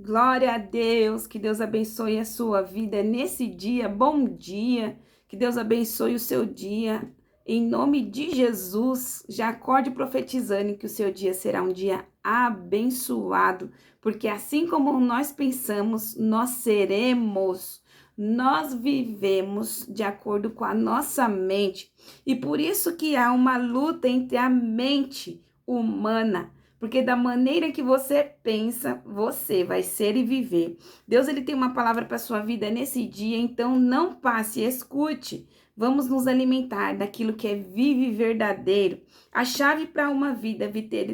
Glória a Deus, que Deus abençoe a sua vida nesse dia. Bom dia, que Deus abençoe o seu dia. Em nome de Jesus, já acorde profetizando que o seu dia será um dia abençoado, porque assim como nós pensamos, nós seremos. Nós vivemos de acordo com a nossa mente, e por isso que há uma luta entre a mente humana, porque da maneira que você pensa, você vai ser e viver. Deus, ele tem uma palavra para sua vida nesse dia, então não passe, escute. Vamos nos alimentar daquilo que é vivo e verdadeiro. A chave para uma vida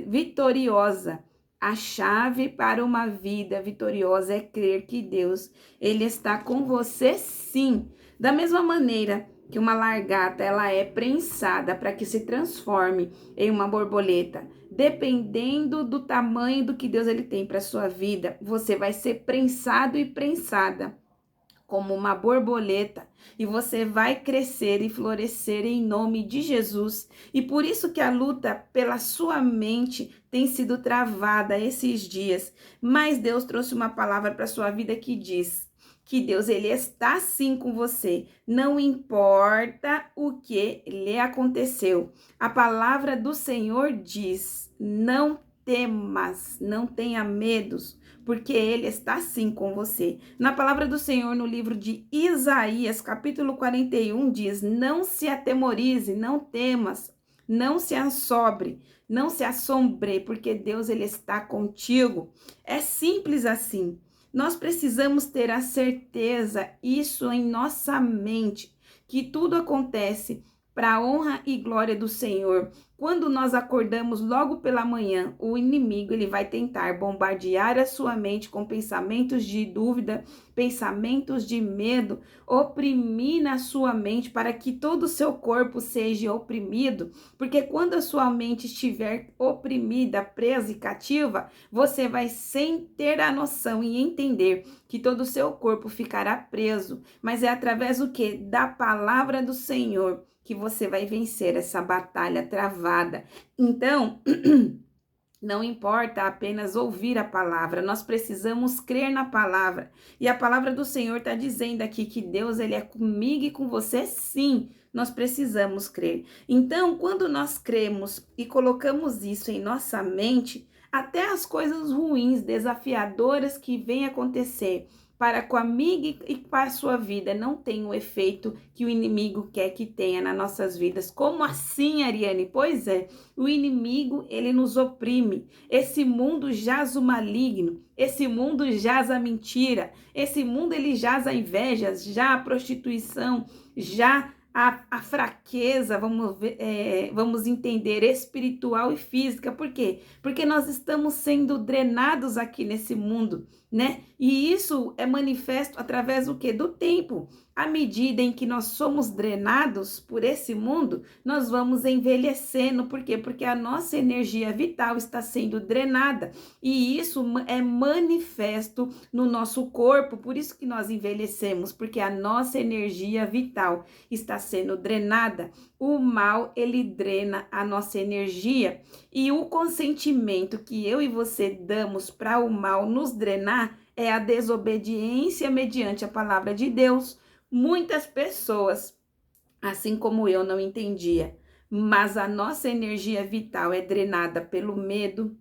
vitoriosa. A chave para uma vida vitoriosa é crer que Deus, ele está com você sim. Da mesma maneira que uma lagarta, ela é prensada para que se transforme em uma borboleta. Dependendo do tamanho do que Deus ele tem para sua vida, você vai ser prensado e prensada como uma borboleta, e você vai crescer e florescer em nome de Jesus. E por isso que a luta pela sua mente tem sido travada esses dias. Mas Deus trouxe uma palavra para sua vida que diz que Deus, ele está sim com você, não importa o que lhe aconteceu. A palavra do Senhor diz: não temas, não tenha medos, porque ele está sim com você. Na palavra do Senhor, no livro de Isaías, capítulo 41, diz: não se atemorize, não temas, não se assobre, não se assombre, porque Deus, ele está contigo. É simples assim. Nós precisamos ter a certeza, isso em nossa mente, que tudo acontece para a honra e glória do Senhor. Quando nós acordamos logo pela manhã, o inimigo ele vai tentar bombardear a sua mente com pensamentos de dúvida, pensamentos de medo, oprimir na sua mente para que todo o seu corpo seja oprimido, porque quando a sua mente estiver oprimida, presa e cativa, você vai sem ter a noção e entender que todo o seu corpo ficará preso, mas é através do que? Da palavra do Senhor que você vai vencer essa batalha travada. Então, não importa apenas ouvir a palavra, nós precisamos crer na palavra. E a palavra do Senhor está dizendo aqui que Deus, ele é comigo e com você, sim. Nós precisamos crer. Então, quando nós cremos e colocamos isso em nossa mente, até as coisas ruins, desafiadoras que vêm acontecer para comigo e para a sua vida não tem o efeito que o inimigo quer que tenha nas nossas vidas. Como assim, Ariane? Pois é, o inimigo, ele nos oprime. Esse mundo jaz o maligno, esse mundo jaz a mentira, esse mundo ele jaz a inveja, já a prostituição, já a fraqueza, vamos entender, espiritual e física. Por quê? Porque nós estamos sendo drenados aqui nesse mundo, né? E isso é manifesto através do quê? Do tempo. À medida em que nós somos drenados por esse mundo, nós vamos envelhecendo. Por quê? Porque a nossa energia vital está sendo drenada. E isso é manifesto no nosso corpo. Por isso que nós envelhecemos, porque a nossa energia vital está sendo drenada. O mal, ele drena a nossa energia. E o consentimento que eu e você damos para o mal nos drenar é a desobediência mediante a palavra de Deus. Muitas pessoas, assim como eu, não entendia, mas a nossa energia vital é drenada pelo medo,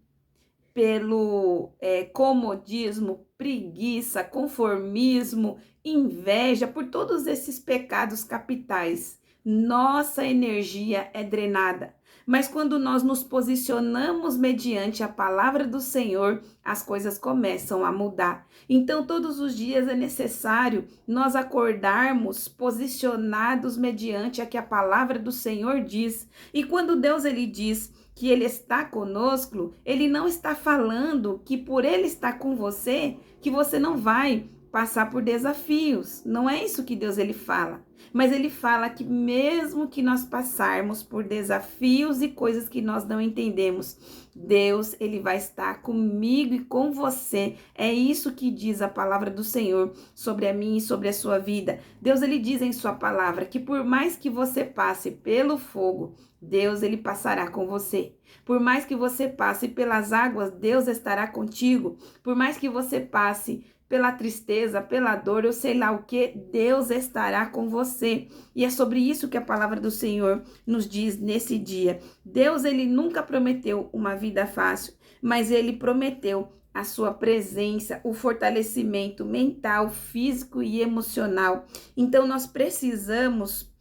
pelo comodismo, preguiça, conformismo, inveja, por todos esses pecados capitais. Nossa energia é drenada. Mas quando nós nos posicionamos mediante a palavra do Senhor, as coisas começam a mudar. Então, todos os dias é necessário nós acordarmos posicionados mediante a que a palavra do Senhor diz. E quando Deus ele diz que ele está conosco, ele não está falando que por ele estar com você, que você não vai passar por desafios. Não é isso que Deus ele fala. Mas ele fala que mesmo que nós passarmos por desafios e coisas que nós não entendemos, Deus, ele vai estar comigo e com você. É isso que diz a palavra do Senhor sobre a mim e sobre a sua vida. Deus, ele diz em sua palavra que por mais que você passe pelo fogo, Deus, ele passará com você. Por mais que você passe pelas águas, Deus estará contigo. Por mais que você passe pela tristeza, pela dor, eu sei lá o que, Deus estará com você. E é sobre isso que a palavra do Senhor nos diz nesse dia. Deus, ele nunca prometeu uma vida fácil, mas ele prometeu a sua presença, o fortalecimento mental, físico e emocional. Então, nós precisamos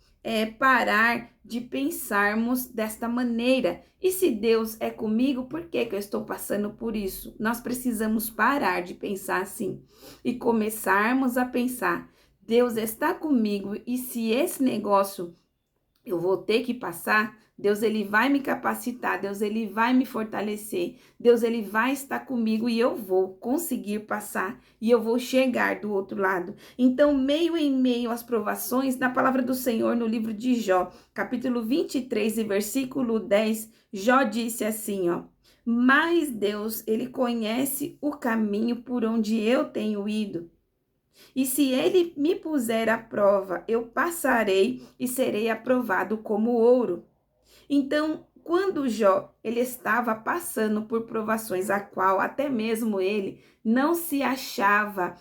parar de pensarmos desta maneira. E se Deus é comigo, por que eu estou passando por isso? Nós precisamos parar de pensar assim e começarmos a pensar: Deus está comigo e se esse negócio eu vou ter que passar, Deus, ele vai me capacitar, Deus, ele vai me fortalecer, Deus, ele vai estar comigo e eu vou conseguir passar e eu vou chegar do outro lado. Então, meio em meio às provações, na palavra do Senhor, no livro de Jó, capítulo 23 e versículo 10, Jó disse assim, ó: mas Deus, ele conhece o caminho por onde eu tenho ido. E se ele me puser à prova, eu passarei e serei aprovado como ouro. Então, quando Jó ele estava passando por provações, a qual até mesmo ele não se achava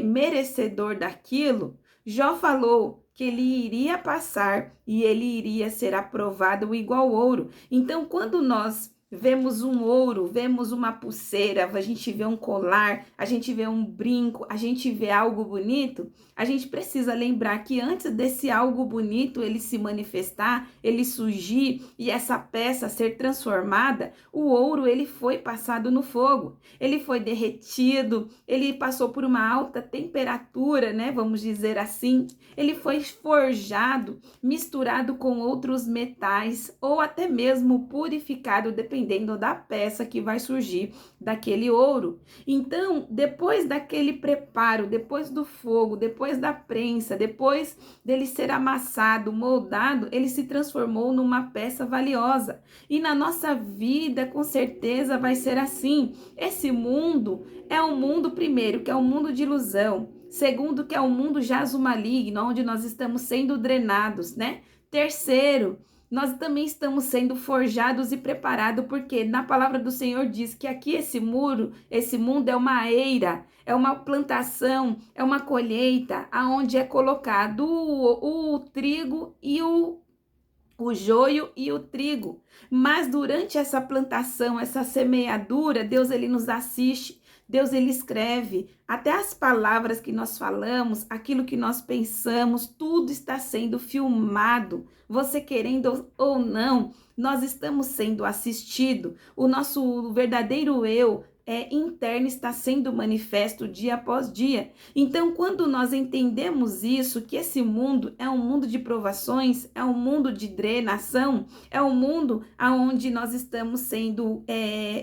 merecedor daquilo, Jó falou que ele iria passar e ele iria ser aprovado igual ouro. Então, quando nós vemos um ouro, vemos uma pulseira, a gente vê um colar, a gente vê um brinco, a gente vê algo bonito, a gente precisa lembrar que antes desse algo bonito ele se manifestar, ele surgir e essa peça ser transformada, o ouro ele foi passado no fogo, ele foi derretido, ele passou por uma alta temperatura, né, vamos dizer assim, ele foi forjado, misturado com outros metais ou até mesmo purificado, dependendo da peça que vai surgir daquele ouro. Então, depois daquele preparo, depois do fogo, depois da prensa, depois dele ser amassado, moldado, ele se transformou numa peça valiosa. E na nossa vida, com certeza, vai ser assim. Esse mundo é um mundo, primeiro, que é um mundo de ilusão. Segundo, que é um mundo jazo maligno, onde nós estamos sendo drenados, né? Terceiro, nós também estamos sendo forjados e preparados, porque na palavra do Senhor diz que aqui esse mundo é uma eira, é uma plantação, é uma colheita, aonde é colocado o trigo e o joio e o trigo. Mas durante essa plantação, essa semeadura, Deus ele nos assiste, Deus ele escreve, até as palavras que nós falamos, aquilo que nós pensamos, tudo está sendo filmado. Você querendo ou não, nós estamos sendo assistido. O nosso verdadeiro eu interno está sendo manifesto dia após dia. Então, quando nós entendemos isso, que esse mundo é um mundo de provações, é um mundo de drenação, é um mundo onde nós estamos sendo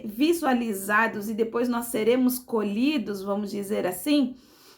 visualizados e depois nós seremos colhidos, vamos dizer assim,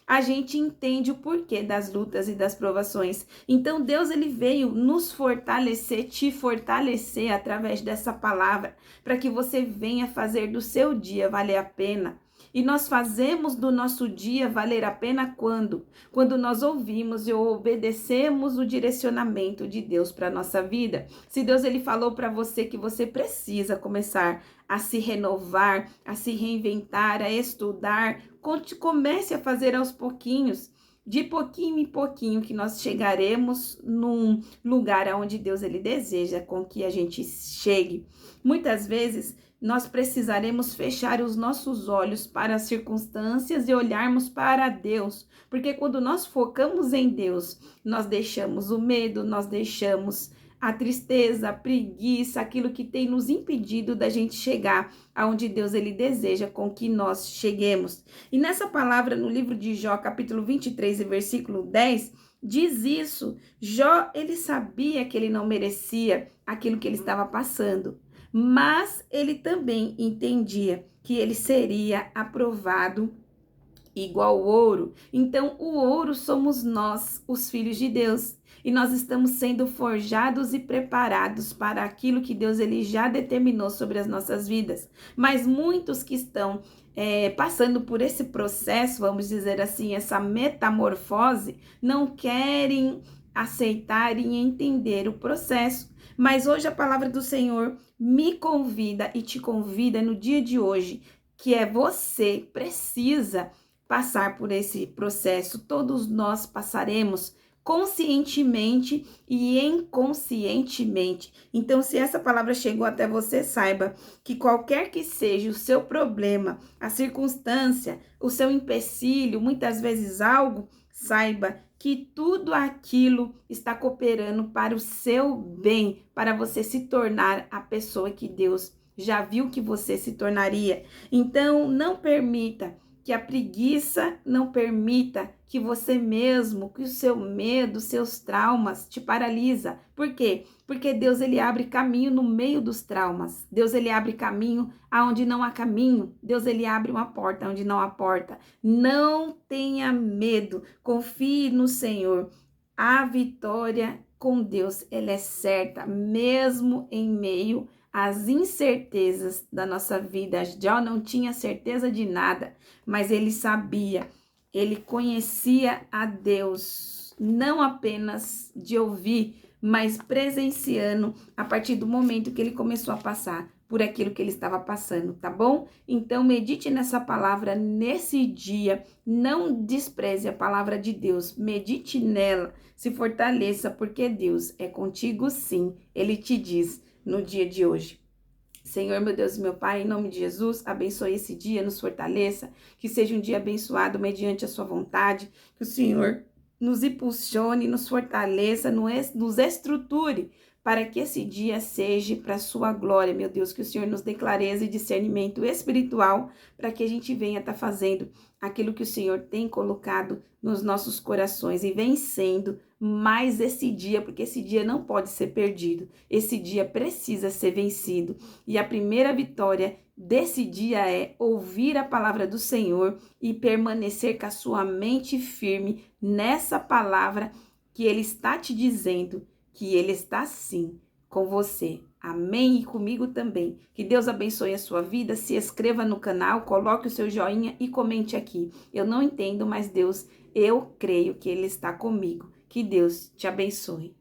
a gente entende o porquê das lutas e das provações. Então, Deus ele veio nos fortalecer, te fortalecer através dessa palavra, para que você venha fazer do seu dia valer a pena. E nós fazemos do nosso dia valer a pena quando? Quando nós ouvimos e obedecemos o direcionamento de Deus para a nossa vida. Se Deus ele falou para você que você precisa começar a se renovar, a se reinventar, a estudar, comece a fazer aos pouquinhos, de pouquinho em pouquinho, que nós chegaremos num lugar onde Deus ele deseja com que a gente chegue. Muitas vezes nós precisaremos fechar os nossos olhos para as circunstâncias e olharmos para Deus, porque quando nós focamos em Deus, nós deixamos o medo, nós deixamos a tristeza, a preguiça, aquilo que tem nos impedido da gente chegar aonde Deus ele deseja com que nós cheguemos. E nessa palavra no livro de Jó, capítulo 23 e versículo 10, diz isso. Jó, ele sabia que ele não merecia aquilo que ele estava passando, mas ele também entendia que ele seria aprovado igual ouro. Então, o ouro somos nós, os filhos de Deus. E nós estamos sendo forjados e preparados para aquilo que Deus ele já determinou sobre as nossas vidas. Mas muitos que estão passando por esse processo, vamos dizer assim, essa metamorfose, não querem aceitar e entender o processo. Mas hoje a palavra do Senhor me convida e te convida no dia de hoje, que você precisa passar por esse processo. Todos nós passaremos conscientemente e inconscientemente. Então, se essa palavra chegou até você, saiba que qualquer que seja o seu problema, a circunstância, o seu empecilho, muitas vezes algo, saiba que tudo aquilo está cooperando para o seu bem, para você se tornar a pessoa que Deus já viu que você se tornaria. Então, não permita que a preguiça, não permita que você mesmo, que o seu medo, seus traumas te paralisa. Por quê? Porque Deus ele abre caminho no meio dos traumas. Deus ele abre caminho aonde não há caminho. Deus ele abre uma porta onde não há porta. Não tenha medo. Confie no Senhor. A vitória com Deus, ela é certa, mesmo em meio às incertezas da nossa vida. Jó não tinha certeza de nada, mas ele sabia, ele conhecia a Deus, não apenas de ouvir, mas presenciando a partir do momento que ele começou a passar por aquilo que ele estava passando, tá bom? Então, medite nessa palavra nesse dia, não despreze a palavra de Deus, medite nela, se fortaleça, porque Deus é contigo sim, ele te diz no dia de hoje. Senhor, meu Deus e meu Pai, em nome de Jesus, abençoe esse dia, nos fortaleça, que seja um dia abençoado mediante a sua vontade, que o Senhor nos impulsione, nos fortaleça, nos estruture, para que esse dia seja para a sua glória, meu Deus, que o Senhor nos dê clareza e discernimento espiritual, para que a gente venha estar fazendo aquilo que o Senhor tem colocado nos nossos corações e vencendo mais esse dia, porque esse dia não pode ser perdido, esse dia precisa ser vencido. E a primeira vitória desse dia é ouvir a palavra do Senhor e permanecer com a sua mente firme nessa palavra que Ele está te dizendo, que Ele está sim com você. Amém? E comigo também. Que Deus abençoe a sua vida. Se inscreva no canal, coloque o seu joinha e comente aqui. Eu não entendo, mas Deus, eu creio que Ele está comigo. Que Deus te abençoe.